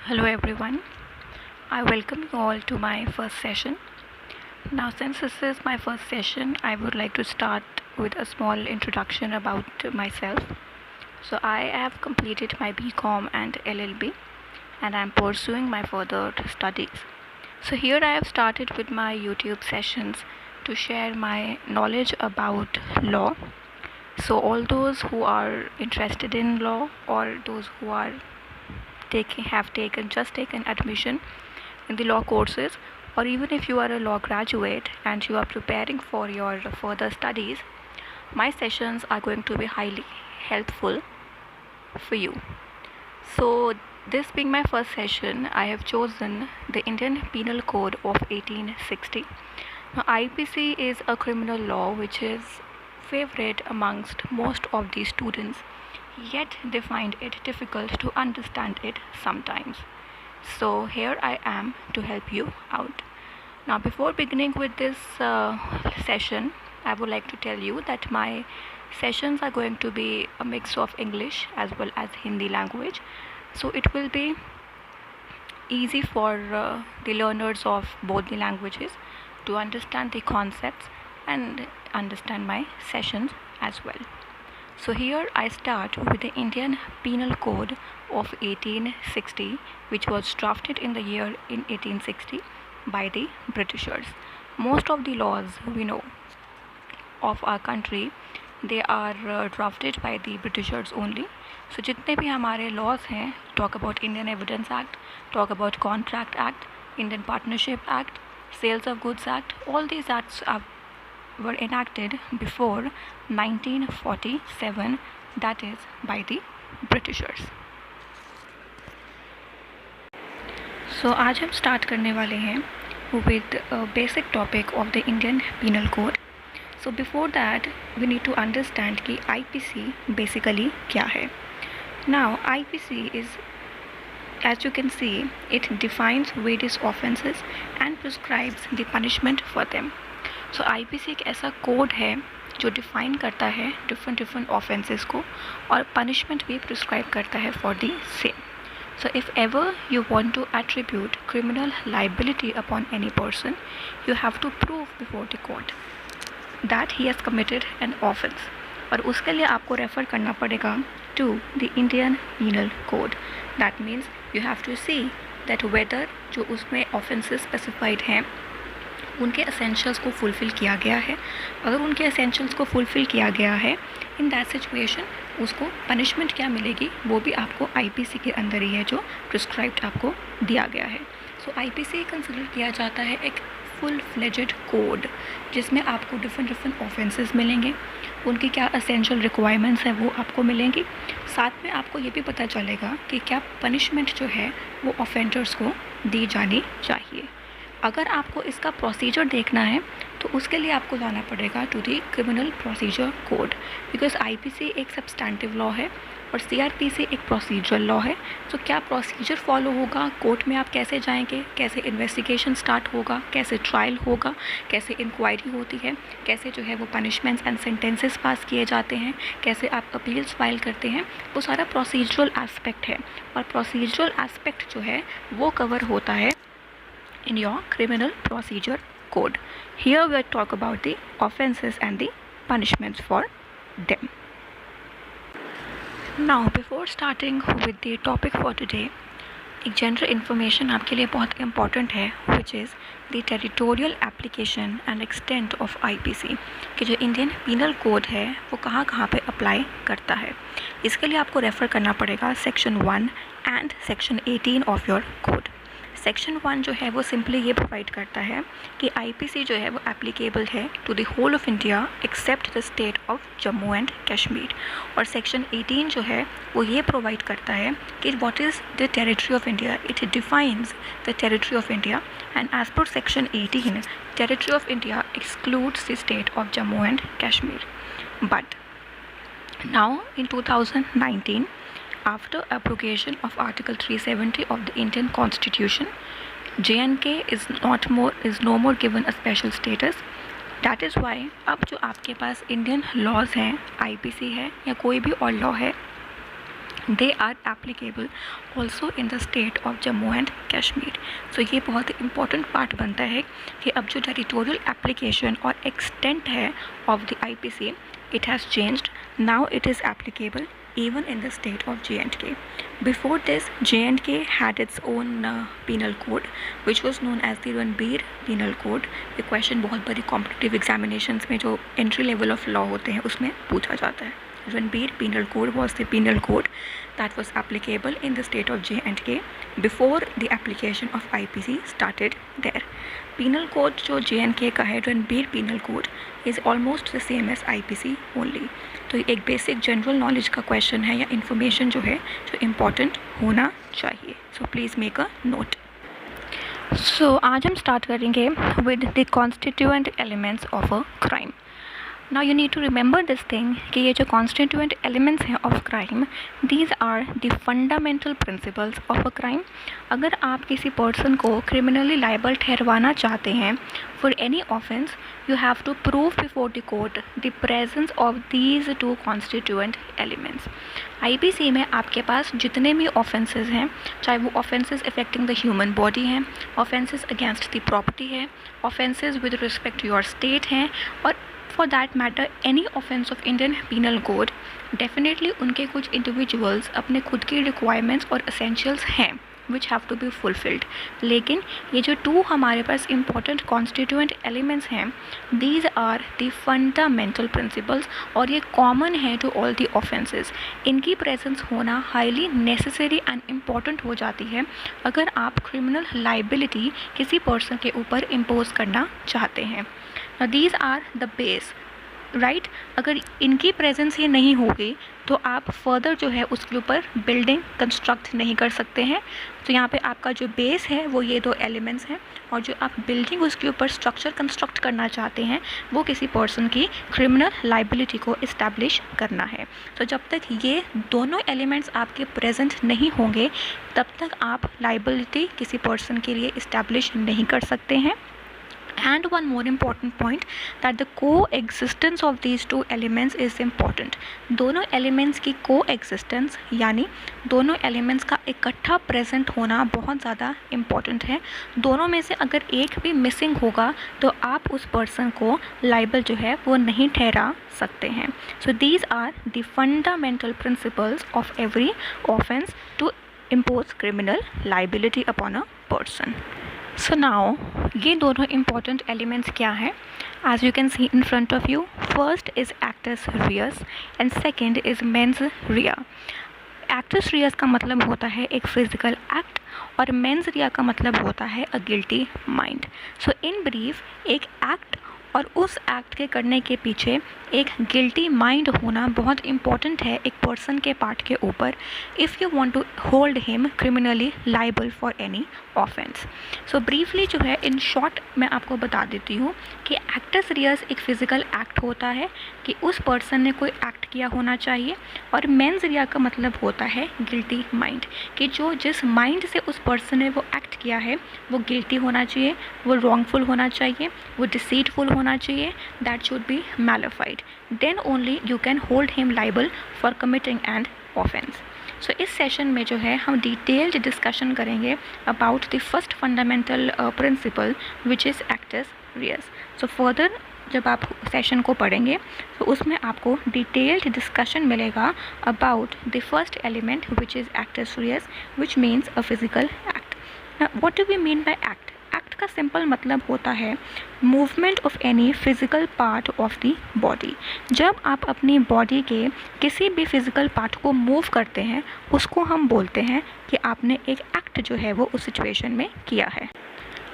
Hello everyone, I welcome you all to my first session. Now, since this is my first session, I would like to start with a small introduction about myself. So, I have completed my BCom and LLB and I am pursuing my further studies. So, here I have started with my YouTube sessions to share my knowledge about law. So, all those who are interested in law or those who are have taken admission in the law courses, or even if you are a law graduate and you are preparing for your further studies, my sessions are going to be highly helpful for you. So, this being my first session, I have chosen the Indian Penal Code of 1860. Now, IPC is a criminal law which is favorite amongst most of the students, yet they find it difficult to understand it sometimes. So here I am to help you out. Now, before beginning with this session, I would like to tell you that my sessions are going to be a mix of English as well as Hindi language. So it will be easy for the learners of both the languages to understand the concepts and understand my sessions as well. So here I start with the Indian Penal Code of 1860, which was drafted in the year in 1860 by the Britishers. Most of the laws we know of our country, they are drafted by the Britishers only. So जितने भी हमारे laws हैं, talk about Indian Evidence Act, talk about Contract Act, Indian Partnership Act, Sales of Goods Act, all these acts were enacted before 1947, that is by the Britishers. So आज हम start करने वाले हैं with a basic topic of the Indian Penal Code. So before that we need to understand कि IPC basically क्या है. Now IPC is, as you can see, it defines various offences and prescribes the punishment for them. So IPC एक ऐसा code है जो define करता है different offences को और पनिशमेंट भी प्रिस्क्राइब करता है for the same. So if ever you want to attribute criminal liability upon any person, you have to prove before the court that he has committed an offence, और उसके लिए आपको refer करना पड़ेगा to the Indian penal code. That means you have to see that whether जो उसमें offences specified हैं उनके एसेंशियल्स को फुलफ़िल किया गया है. अगर उनके एसेंशियल्स को फुलफ़िल किया गया है, इन दैट सिचुएशन उसको पनिशमेंट क्या मिलेगी वो भी आपको IPC के अंदर ही है जो प्रिस्क्राइब्ड आपको दिया गया है. सो IPC कंसिडर किया जाता है एक फुल फ्लेजेड कोड जिसमें आपको डिफरेंट ऑफेंसेस मिलेंगे, उनकी क्या एसेंशियल रिक्वायरमेंट्स हैं वो आपको मिलेंगी. साथ में आपको ये भी पता चलेगा कि क्या पनिशमेंट जो है वो ऑफेंडर्स को दी जानी चाहिए. अगर आपको इसका प्रोसीजर देखना है तो उसके लिए आपको जाना पड़ेगा to the criminal procedure code, because IPC एक सब्सटैंटिव लॉ है और CRPC एक प्रोसीजरल लॉ है. तो क्या प्रोसीजर फॉलो होगा, कोर्ट में आप कैसे जाएंगे, कैसे इन्वेस्टिगेशन स्टार्ट होगा, कैसे ट्रायल होगा, कैसे इंक्वायरी होती है, कैसे जो है वो पनिशमेंट्स एंड सेंटेंसेस पास किए जाते हैं, कैसे आप अपील्स फाइल करते हैं, वो सारा प्रोसीजरल एस्पेक्ट है. और प्रोसीजरल एस्पेक्ट जो है वो कवर होता है in your criminal procedure code. Here we will talk about the offences and the punishments for them. Now before starting with the topic for today, एक जनरल इन्फॉर्मेशन आपके लिए बहुत इम्पॉर्टेंट है, which is the territorial application and extent of IPC, कि जो Indian penal code है वो कहाँ कहाँ पे अप्लाई करता है. इसके लिए आपको रेफ़र करना पड़ेगा section 1 and section 18 of your code. Section 1 जो है वो सिंपली ये प्रोवाइड करता है कि IPC जो है वो एप्लीकेबल है to the whole of India except the state of Jammu and Kashmir. और सेक्शन 18 जो है वो ये प्रोवाइड करता है कि what is the territory of India. It defines the territory of India and as per section 18 territory of India excludes the state of Jammu and Kashmir. But now in 2019, after abrogation of Article 370 of the Indian Constitution, J&K is no more given a special status. That is why अब जो आपके पास Indian laws हैं, IPC है या कोई भी और लॉ है, they are applicable also in the state of Jammu and Kashmir. So ये बहुत इंपॉर्टेंट पार्ट बनता है कि अब जो टेरिटोरियल एप्लीकेशन और एक्सटेंट है of the IPC, it has changed. Now it is applicable even in the state of J&K. Before this, J&K had its own penal code, which was known as the Ranbir Penal Code. ये question बहुत बड़ी competitive examinations में जो entry level of law होते हैं उसमें पूछा जाता है। Ranbir Penal Code was the penal code that was applicable in the state of J&K before the application of IPC started there. Penal code जो J&K का है, Ranbir Penal Code, is almost the same as IPC only. तो एक basic general knowledge का question है या information जो है जो इम्पॉर्टेंट होना चाहिए। So please make a note. So आज हम स्टार्ट करेंगे with the constituent elements of a crime. Now you need to remember this thing कि ये जो constituent elements हैं of crime, these are the fundamental principles of a crime. अगर आप किसी person को criminally liable ठहरवाना चाहते हैं for any offense, you have to prove before the court the presence of these two constituent elements. IPC में आपके पास जितने भी offenses हैं, चाहे वो offenses affecting the human body हैं, offenses against the property है, offenses with respect to your state हैं, और for that matter any offense of Indian Penal Code, definitely उनके कुछ individuals अपने खुद की requirements और essentials हैं which have to be fulfilled. लेकिन ये जो two हमारे पास important constituent elements हैं, these are the fundamental principles और ये common है to all the offenses. इनकी presence होना highly necessary and important हो जाती है अगर आप criminal liability किसी person के ऊपर impose करना चाहते हैं। Now these are the base, right? अगर इनकी प्रेजेंस ये नहीं होगी तो आप फर्दर जो है उसके ऊपर बिल्डिंग कंस्ट्रक्ट नहीं कर सकते हैं। तो यहाँ पे आपका जो बेस है वो ये दो एलिमेंट्स हैं और जो आप बिल्डिंग उसके ऊपर स्ट्रक्चर कंस्ट्रक्ट करना चाहते हैं वो किसी पर्सन की क्रिमिनल लाइबिलिटी को इस्टेब्लिश करना है। तो जब तक ये दोनों एलिमेंट्स आपके प्रेजेंट नहीं होंगे तब तक आप लाइबिलिटी किसी पर्सन के लिए इस्टेब्लिश नहीं कर सकते हैं। And one more important point that the coexistence of these two elements is important. दोनों elements की coexistence यानी दोनों elements का इकट्ठा present होना बहुत ज़्यादा important है। दोनों में से अगर एक भी missing होगा तो आप उस person को liable जो है वो नहीं ठहरा सकते हैं। So these are the fundamental principles of every offense to impose criminal liability upon a person. So now ये दोनों important elements क्या हैं? As you can see in front of you, first is actus reus and second is mens rea. Actus reus का मतलब होता है एक physical act और mens rea का मतलब होता है a guilty mind. So in brief, एक act और उस एक्ट के करने के पीछे एक गिल्टी माइंड होना बहुत इम्पॉर्टेंट है एक पर्सन के पार्ट के ऊपर if you want to hold him criminally liable for any offence. So briefly जो है इन शॉर्ट मैं आपको बता देती हूँ कि एक्टस रियस एक फ़िज़िकल एक्ट होता है कि उस पर्सन ने कोई एक्ट किया होना चाहिए और मेंस रिया का मतलब होता है गिल्टी माइंड कि जो जिस माइंड से उस पर्सन ने वो एक्ट किया है वो गिल्टी होना चाहिए, वो रॉन्गफुल होना चाहिए, वो डिसीटफुल होना चाहिए, that should be malafide, then only you can hold him liable for committing an offence. So इस सेशन में जो है हम डिटेल्ड डिस्कशन करेंगे about the first fundamental principle which is actus reus. So further जब आप सेशन को पढ़ेंगे तो उसमें आपको डिटेल्ड डिस्कशन मिलेगा about the first element which is actus reus which means a physical act. What do we mean by act? Act का simple मतलब होता है movement of any physical part of the body. जब आप अपनी body के किसी भी फिज़िकल पार्ट को मूव करते हैं उसको हम बोलते हैं कि आपने एक एक्ट जो है वो उस सिचुएशन में किया है।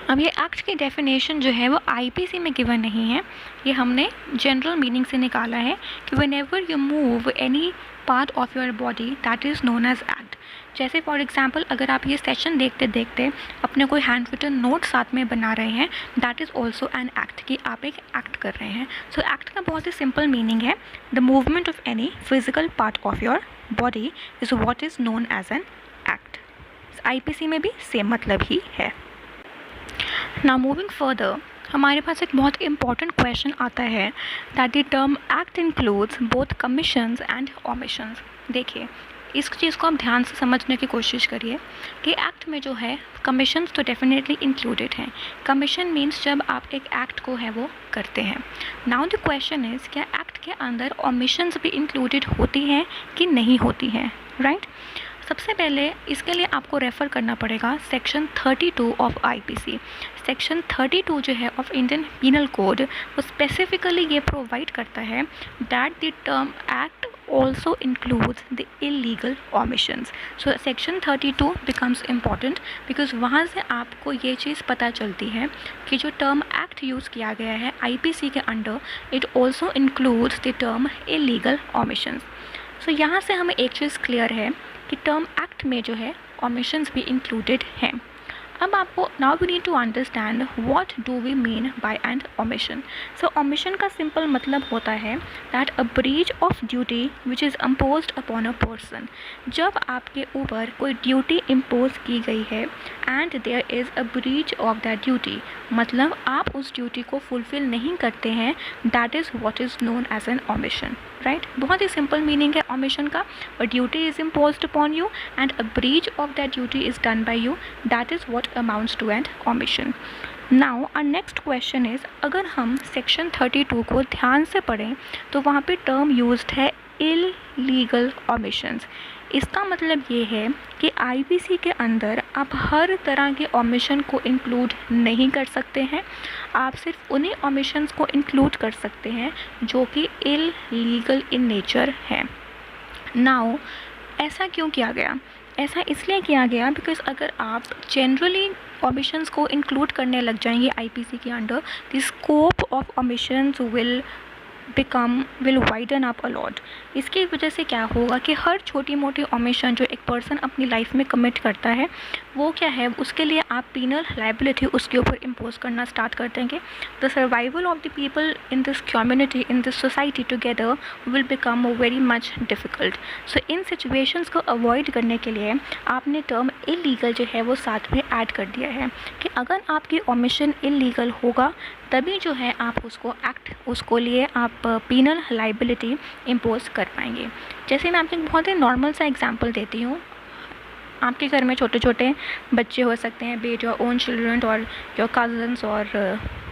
अब ये एक्ट की डेफिनेशन जो है वो आईपीसी में गिवन नहीं है, ये हमने जनरल मीनिंग से निकाला है कि whenever you move any part of your body that is known as act. जैसे फॉर एग्जांपल अगर आप ये सेशन देखते देखते अपने कोई हैंड रिटन नोट साथ में बना रहे हैं that is also an act कि आप एक एक्ट कर रहे हैं। सो एक्ट का बहुत ही सिंपल मीनिंग है the movement of any physical part of your body is what is known as an act. IPC में भी सेम मतलब ही है। नाउ मूविंग फर्दर हमारे पास एक बहुत इंपॉर्टेंट क्वेश्चन आता है that the term act includes both commissions and omissions. देखिए इस चीज़ को आप ध्यान से समझने की कोशिश करिए कि एक्ट में जो है कमीशन तो डेफिनेटली इंक्लूडेड हैं। कमीशन मीन्स जब आप एक एक्ट को है वो करते हैं। नाउ द क्वेश्चन इज़, क्या एक्ट के अंदर ओमिशंस भी इंक्लूडेड होती हैं कि नहीं होती हैं, राइट? सबसे पहले इसके लिए आपको रेफ़र करना पड़ेगा सेक्शन 32 ऑफ आईपीसी। सेक्शन 32 जो है ऑफ इंडियन पीनल कोड, वो स्पेसिफिकली ये प्रोवाइड करता है that the term act also includes the illegal omissions. So section 32 becomes important because वहाँ से आपको ये चीज़ पता चलती है कि जो टर्म एक्ट यूज़ किया गया है आईपीसी के under, it also includes the term illegal omissions. So यहाँ से हमें एक चीज़ क्लियर है कि टर्म एक्ट में जो है omissions भी इंक्लूडेड हैं। अब आपको now we need to understand what do we mean by and omission. So omission का सिंपल मतलब होता है that a breach of duty which is imposed upon a person. जब आपके ऊपर कोई ड्यूटी इम्पोज की गई है and there is a breach of that duty, मतलब आप उस ड्यूटी को फुलफिल नहीं करते हैं, that is what is known as an omission, right? बहुत ही सिंपल मीनिंग है ओमिशन का। A duty is imposed upon you and a breach of that duty is done by you, that is what amounts to an omission. Now our next question is, अगर हम section 32 को ध्यान से पढ़ें तो वहाँ पे टर्म यूज्ड है इलीगल ओमिशंस। इसका मतलब ये है कि आईपीसी के अंदर आप हर तरह के ओमिशन को इंक्लूड नहीं कर सकते हैं, आप सिर्फ उन्हीं ओमिशंस को इंक्लूड कर सकते हैं जो कि इलीगल इन नेचर है। नाउ ऐसा क्यों किया गया? ऐसा इसलिए किया गया बिकॉज अगर आप जनरली ओमिशंस को इंक्लूड करने लग जाएंगे आईपीसी के under, the scope of omissions will widen up a lot. इसकी वजह से क्या होगा कि हर छोटी मोटी ओमिशन जो एक पर्सन अपनी लाइफ में कमिट करता है वो क्या है, उसके लिए आप पीनल लायबिलिटी उसके ऊपर इम्पोज करना स्टार्ट कर देंगे। The survival of the people in this community, in this society together will become very much difficult. So in situations को अवॉइड करने के लिए आपने टर्म इलीगल जो है वो साथ में ऐड कर दिया है कि अगर आपकी ओमिशन इलीगल होगा तभी जो है आप उसको लिए आप पीनल लायबिलिटी इम्पोज कर पाएंगे। जैसे मैं आपको एक बहुत ही नॉर्मल सा एग्जांपल देती हूँ। आपके घर में छोटे छोटे बच्चे हो सकते हैं, B it your own children और योर कजन्स और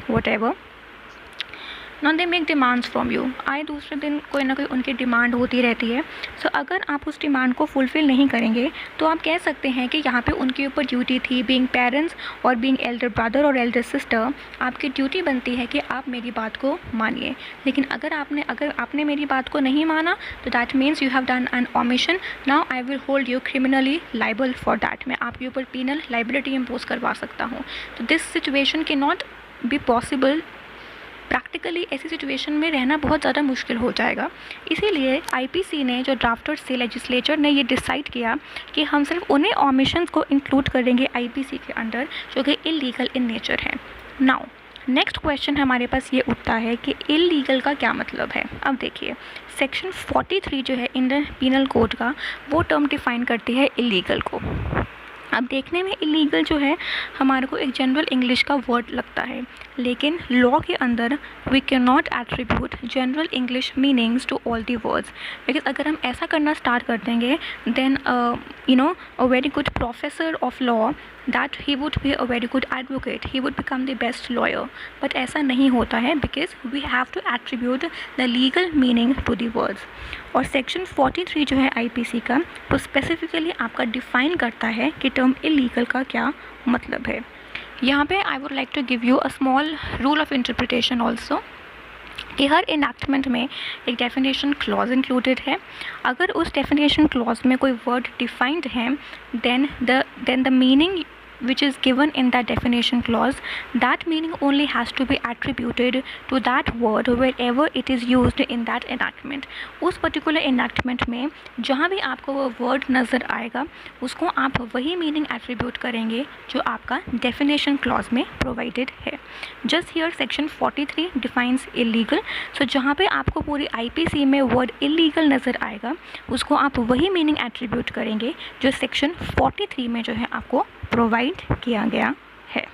whatever. Not they make demands from you. आए दूसरे दिन कोई ना कोई उनकी डिमांड होती रहती है। सो अगर आप उस डिमांड को फुलफ़िल नहीं करेंगे तो आप कह सकते हैं कि यहाँ पे उनके ऊपर ड्यूटी थी, बीइंग पेरेंट्स और बीइंग एल्डर ब्रदर और एल्डर सिस्टर, आपकी ड्यूटी बनती है कि आप मेरी बात को मानिए। लेकिन अगर आपने मेरी बात को नहीं माना तो that means you have done N omission. Now I will hold you criminally liable for that. मैं आपके ऊपर पीनल लाइबिलिटी इम्पोज करवा सकता हूँ। तो this situation can not be possible. Practically ऐसी सिचुएशन में रहना बहुत ज़्यादा मुश्किल हो जाएगा। इसीलिए आईपीसी ने जो ड्राफ्टर्स से लेजिस्लेचर ने ये डिसाइड किया कि हम सिर्फ उन्हीं ओमिशंस को इंक्लूड करेंगे आईपीसी के अंदर जो कि इलीगल इन नेचर है। नाउ नेक्स्ट क्वेश्चन हमारे पास ये उठता है कि इलीगल का क्या मतलब है। अब देखिए सेक्शन 43 जो है इंडियन पीनल कोड का, वो टर्म डिफाइन करती है इलीगल को। अब देखने में इलीगल जो है हमारे को एक जनरल इंग्लिश का वर्ड लगता है, लेकिन लॉ के अंदर we can not attribute general English meanings to all the words. Because अगर हम ऐसा करना स्टार्ट कर देंगे then a very good professor of law that he would be a very good advocate, he would become the best lawyer, but ऐसा नहीं होता है because we have to attribute the legal meaning to the words। और section 43 जो है IPC का वो specifically आपका डिफ़ाइन करता है कि टर्म इलीगल का क्या मतलब है। यहाँ पे I would like to give you a small rule of interpretation also कि हर इनैक्टमेंट में एक डेफिनेशन क्लॉज इंक्लूडेड है। अगर उस डेफिनेशन क्लॉज में कोई वर्ड डिफाइंड है then the meaning which is given in that definition clause, that meaning only has to be attributed to that word wherever it is used in that enactment। उस particular enactment में जहाँ भी आपको वो word नज़र आएगा उसको आप वही meaning attribute करेंगे जो आपका definition clause में provided है। Just here section 43 defines illegal, so जहाँ पे आपको पूरी IPC में word illegal नज़र आएगा उसको आप वही meaning attribute करेंगे जो section 43 में जो है आपको प्रोवाइड किया गया है।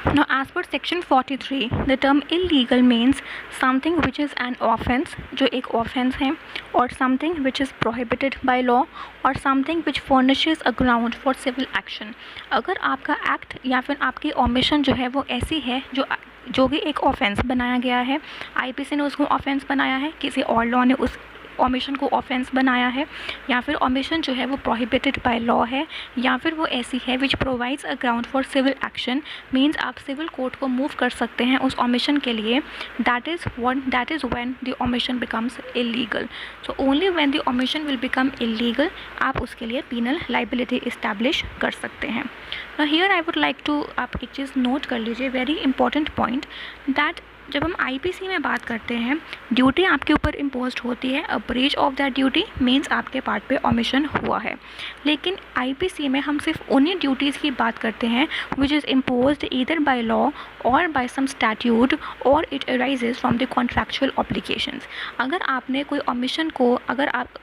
Now, as per section 43, the term illegal means something which is an offense, जो एक offense है, or something which is prohibited by law, or something which furnishes a ground for civil action. अगर आपका act या फिर आपकी omission जो है वो ऐसी है जो भी एक ऑफेंस बनाया गया है, आईपीसी ने उसको ऑफेंस बनाया है, किसी और लॉ ने उस ओमिशन को ऑफेंस बनाया है, या फिर ओमिशन जो है वो प्रोहिबिटेड बाय लॉ है, या फिर वो ऐसी है which provides a ground for civil action, means आप सिविल कोर्ट को मूव कर सकते हैं उस ओमिशन के लिए, that is when the omission becomes illegal. So only when the omission will become illegal आप उसके लिए पीनल लाइबिलिटी इस्टेब्लिश कर सकते हैं. Now here I would like to, आप एक चीज़ नोट कर लीजिए, वेरी इंपॉर्टेंट पॉइंट, दैट जब हम आईपीसी में बात करते हैं, ड्यूटी आपके ऊपर इम्पोज्ड होती है, अ breach of that duty means आपके पार्ट पे ओमिशन हुआ है. लेकिन आईपीसी में हम सिर्फ उन्हीं ड्यूटीज़ की बात करते हैं विच is imposed either by law और बाय सम स्टैट्यूट और it arises from the contractual obligations. अगर आपने कोई ओमिशन को, अगर आप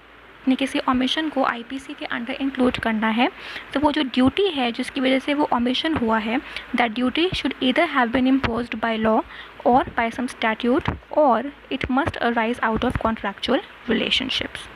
ने किसी ओमिशन को आईपीसी के अंडर इंक्लूड करना है, तो वो जो ड्यूटी है जिसकी वजह से वो ओमिशन हुआ है, that duty should either have been imposed by law और बाय सम स्टैट्यूट, और it must arise out of contractual relationships.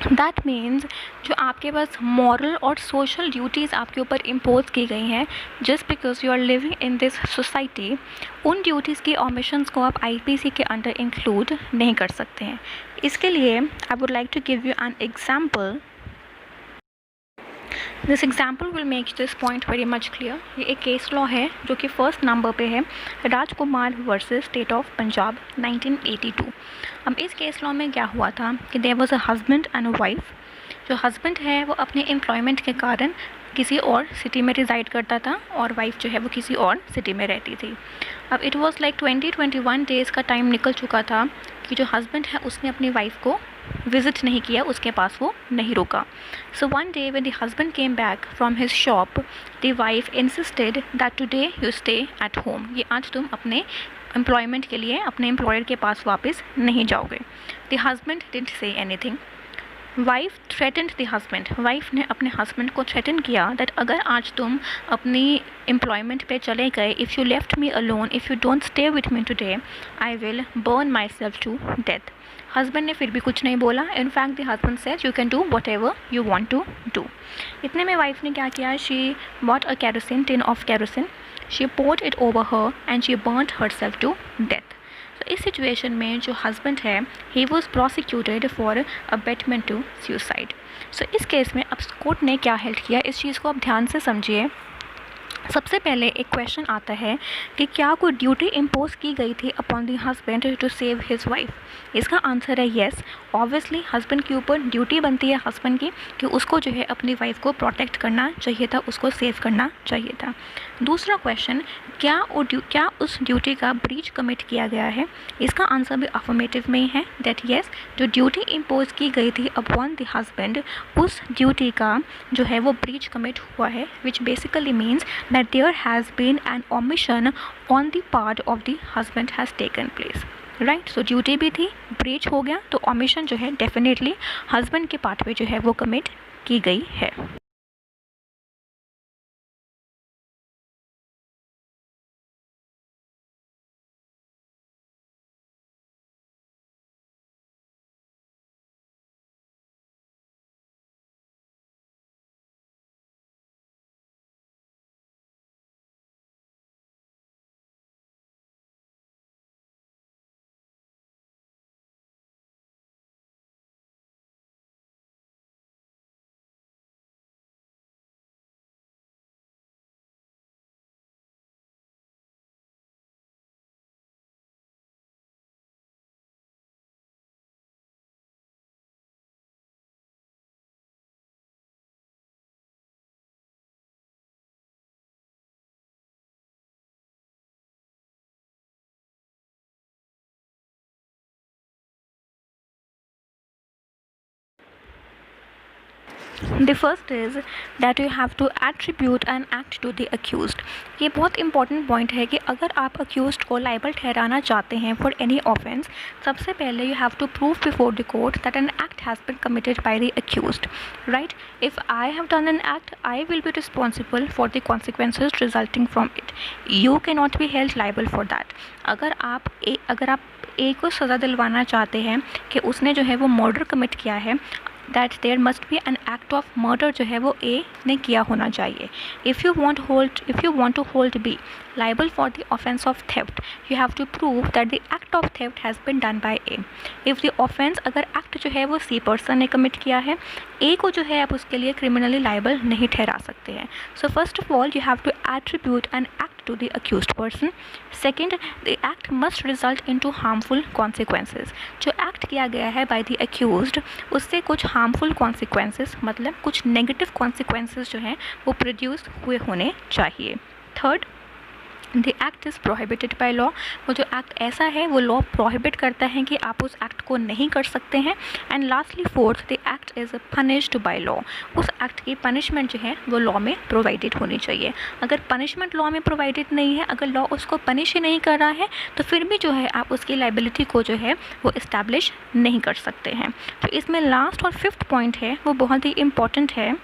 That means जो आपके पास मॉरल और सोशल ड्यूटीज़ आपके ऊपर इम्पोज की गई हैं just because you are living in this society, उन ड्यूटीज़ की ओमिशंस को आप आईपीसी के अंडर इंक्लूड नहीं कर सकते हैं. इसके लिए I would like to give you an example. This example will make this point very much clear. ये एक केस लॉ है जो कि फर्स्ट नंबर पे है, राजकुमार वर्सेस स्टेट ऑफ पंजाब 1982. अब इस केस लॉ में क्या हुआ था कि there was a husband and a wife. जो हस्बैंड है वो अपने एम्प्लॉयमेंट के कारण किसी और सिटी में रिज़ाइड करता था और वाइफ जो है वो किसी और सिटी में रहती थी. अब इट वाज लाइक 21 डेज़ का टाइम निकल चुका था कि जो हस्बैंड है उसने अपनी वाइफ को विज़िट नहीं किया, उसके पास वो नहीं रुका. So one day when the husband came back from his shop, the wife insisted that today you stay at home. ये आज तुम अपने एम्प्लॉयमेंट के लिए अपने एम्प्लॉयर के पास वापस नहीं जाओगे. The husband didn't say anything. Wife threatened the husband. Wife ने अपने हस्बैंड को थ्रेटन किया दैट अगर आज तुम अपनी एम्प्लॉयमेंट पे चले गए, if you left me alone, if you don't stay with me today, I will burn myself to death. Husband ने फिर भी कुछ नहीं बोला. In fact the husband said you can do whatever you want to do. इतने में wife ने क्या किया, she bought a kerosene, tin of kerosene, she poured it over her and she burnt herself to death. तो इस situation में जो husband है he was prosecuted for abetment to suicide. So इस केस में अब कोर्ट ने क्या हेल्ड किया, इस चीज़ को आप ध्यान से समझिए. सबसे पहले एक क्वेश्चन आता है कि क्या कोई ड्यूटी इम्पोज की गई थी upon the husband to save his wife. इसका आंसर है येस. ऑब्वियसली हस्बैंड के ऊपर ड्यूटी बनती है हस्बैंड की कि उसको जो है अपनी वाइफ को प्रोटेक्ट करना चाहिए था, उसको सेव करना चाहिए था. दूसरा क्वेश्चन, क्या उस ड्यूटी का ब्रीच कमिट किया गया है. इसका आंसर भी अफर्मेटिव में ही है दैट येस, जो ड्यूटी इम्पोज की गई थी अपॉन द हस्बैंड, उस ड्यूटी का जो है वो ब्रीच कमिट हुआ है, which basically means that there has been an omission on the part of the husband has taken place. Right. So duty भी थी, ब्रीच हो गया, तो omission जो है डेफिनेटली हस्बैंड के पार्ट पे जो है वो कमिट की गई है. The first is that you have to attribute an act to the accused. ये बहुत इंपॉर्टेंट पॉइंट है कि अगर आप अक्यूज्ड को लाइबल ठहराना चाहते हैं फॉर एनी ऑफेंस, सबसे पहले you have to prove before the court that an act has been committed by the accused, right. If I have done an act, I will be responsible for the consequences resulting from it. You can not be held liable for that. अगर आप ए को सज़ा दिलवाना चाहते हैं कि उसने जो है वो मर्डर कमिट किया है, that there must be an act of murder जो है वो ए ने किया होना चाहिए. If you want to hold B liable for the offense of theft, you have to prove that the act of theft has been done by A. if the offense, अगर act जो है वो C person ने commit किया है, A को जो है आप उसके लिए criminally liable नहीं ठहरा सकते हैं. So first of all you have to attribute an act to the accused person. Second, the act must result into harmful consequences. जो act किया गया है by the accused, उससे कुछ harmful consequences, मतलब कुछ negative consequences जो हैं वो produce हुए होने चाहिए. Third, the act is prohibited by law. वो जो एक्ट ऐसा है वो लॉ प्रोहिबिट करता है कि आप उस एक्ट को नहीं कर सकते हैं. And lastly fourth, the act is punished by law. उस एक्ट की पनिशमेंट जो है वो लॉ में प्रोवाइडेड होनी चाहिए. अगर पनिशमेंट लॉ में प्रोवाइडेड नहीं है, अगर लॉ उसको पनिश ही नहीं कर रहा है, तो फिर भी जो है आप उसकी लाइबिलिटी को जो है वो इस्टेब्लिश नहीं कर सकते हैं. तो इसमें लास्ट और फिफ्थ पॉइंट है वो बहुत ही इंपॉर्टेंट है.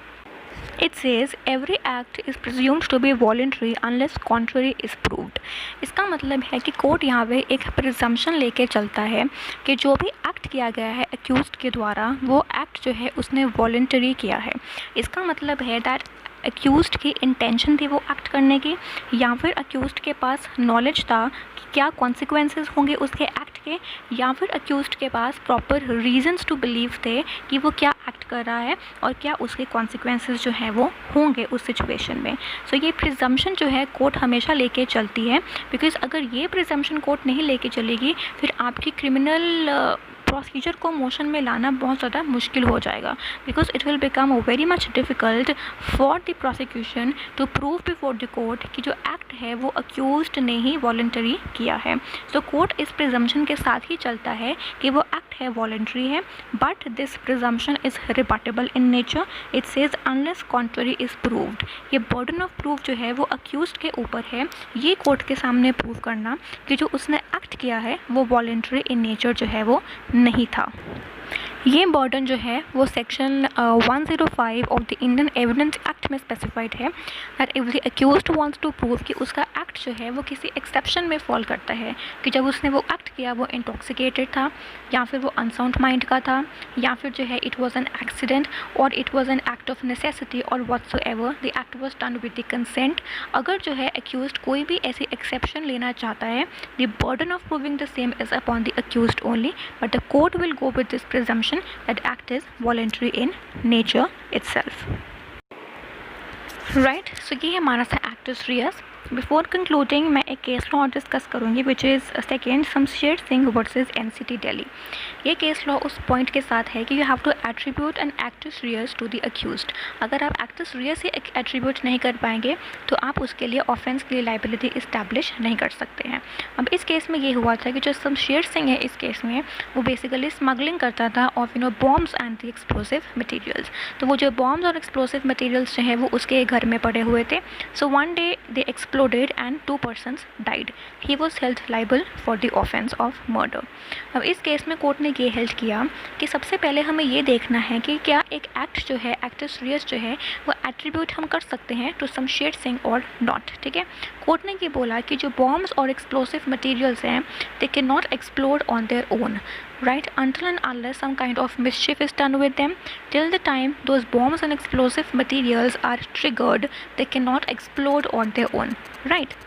It says every act is presumed to be voluntary unless contrary is proved. इसका मतलब है कि कोर्ट यहाँ पे एक प्रिजम्पशन लेके चलता है कि जो भी एक्ट किया गया है अक्यूज्ड के द्वारा, वो एक्ट जो है उसने वॉलंटरी किया है. इसका मतलब है दैट अक्यूज्ड की इंटेंशन थी वो एक्ट करने की, या फिर अक्यूज्ड के पास नॉलेज था कि क्या कॉन्सिक्वेंसेस होंगे उसके एक्ट के, या फिर अक्यूज्ड के पास प्रॉपर रीजंस टू बिलीव थे कि वो क्या एक्ट कर रहा है और क्या उसके कॉन्सिक्वेंसेस जो हैं वो होंगे उस सिचुएशन में. सो ये प्रिजम्पशन जो है कोर्ट हमेशा लेके चलती है, बिकॉज अगर ये प्रिजम्पशन कोर्ट नहीं लेके चलेगी फिर आपकी क्रिमिनल प्रोसीजर को मोशन में लाना बहुत ज़्यादा मुश्किल हो जाएगा, because it will become very much difficult for the prosecution to prove before the court कि जो एक्ट है वो अक्यूज्ड ने ही वॉलंटरी किया है. सो कोर्ट इस प्रिजम्पशन के साथ ही चलता है कि वो एक्ट है वॉलंटरी है, but this presumption is rebuttable in nature. It says unless contrary is proved. ये बर्डन ऑफ प्रूफ जो है वो अक्यूज्ड के ऊपर है, ये कोर्ट के सामने प्रूव करना कि जो उसने एक्ट किया है वो वॉलंटरी इन नेचर जो है वो नहीं था. ये बर्डन जो है वो section 105 of the Indian Evidence Act में स्पेसिफाइड है that if the accused wants to prove कि उसका एक्ट जो है वो किसी एक्सेप्शन में फॉल करता है, कि जब उसने वो एक्ट किया वो इंटॉक्सिकेटेड था, या फिर वो अनसाउंड माइंड का था, या फिर जो है इट वाज एन एक्सीडेंट और it was an act of necessity और whatsoever the act was done with the consent. अगर जो है अक्यूज्ड कोई भी ऐसी एक्सेप्शन लेना चाहता है, the burden of proving the same is upon the accused only, but the court will go with this presumption that act is voluntary in nature itself. Right, so ये हमारा सा act is reus. Before concluding मैं एक case law discuss करूँगी which is second Shamsher Singh versus NCT Delhi. ये case law उस point के साथ है कि you have to attribute an actus reus to the accused. अगर आप एक्टस रियस ही एट्रीब्यूट नहीं कर पाएंगे तो आप उसके लिए ऑफेंस के लिए लाइबिलिटी इस्टेब्लिश नहीं कर सकते हैं. अब इस केस में ये हुआ था कि जो शमशेर सिंह है इस केस में वो बेसिकली स्मगलिंग करता था of bombs and the explosive materials. तो वो जो बॉम्ब्स और एक्सप्लोसिव मटीरियल्स जो हैं वो उसके घर में पड़े हुए थे. So one day they exploded and 2 persons died. He was held liable for the offense of murder. अब इस केस में कोर्ट ने ये हेल्ड किया कि सबसे पहले हमें ये देखना है कि क्या एक एक्ट जो है एक्टस रियस जो है वो एट्रीब्यूट हम कर सकते हैं टू शमशेर सिंह और नॉट. ठीक है, कोर्ट ने ये बोला कि जो बॉम्ब्स और एक्सप्लोसिव मटीरियल्स हैं they can not explode on their own, right, until and unless some kind of mischief is done with them. Till the time those bombs and explosive materials are triggered, they cannot explode on their own, right.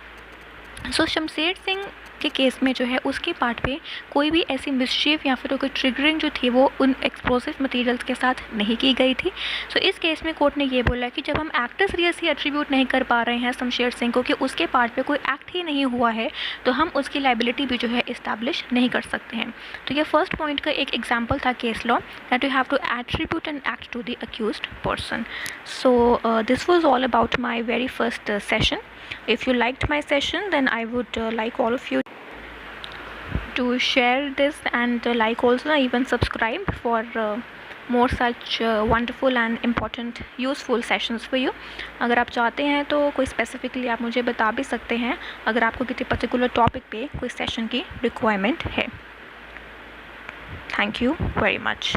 So Shamsher Singh के case में जो है उसके part पे कोई भी ऐसी mischief या फिर कोई ट्रिगरिंग जो थी वो उन एक्सप्लोसिव मटेरियल्स के साथ नहीं की गई थी. सो इस केस में कोर्ट ने ये बोला कि जब हम एक्टस रियस ही एट्रीब्यूट नहीं कर पा रहे हैं शमशेर सिंह को कि उसके पार्ट पे कोई एक्ट ही नहीं हुआ है, तो हम उसकी लाइबिलिटी भी जो है इस्टेब्लिश नहीं कर सकते हैं. तो ये फर्स्ट पॉइंट का एक एग्जाम्पल था case law that you have to attribute an act to the accused person. So this was all about my very first session. If you liked my session, then I would like all of you to share this and like also even subscribe for more such wonderful and important useful sessions for you. अगर आप चाहते हैं तो कोई specifically आप मुझे बता भी सकते हैं अगर आपको किसी पर्टिकुलर टॉपिक पे कोई सेशन की रिक्वायरमेंट है. Thank you very much.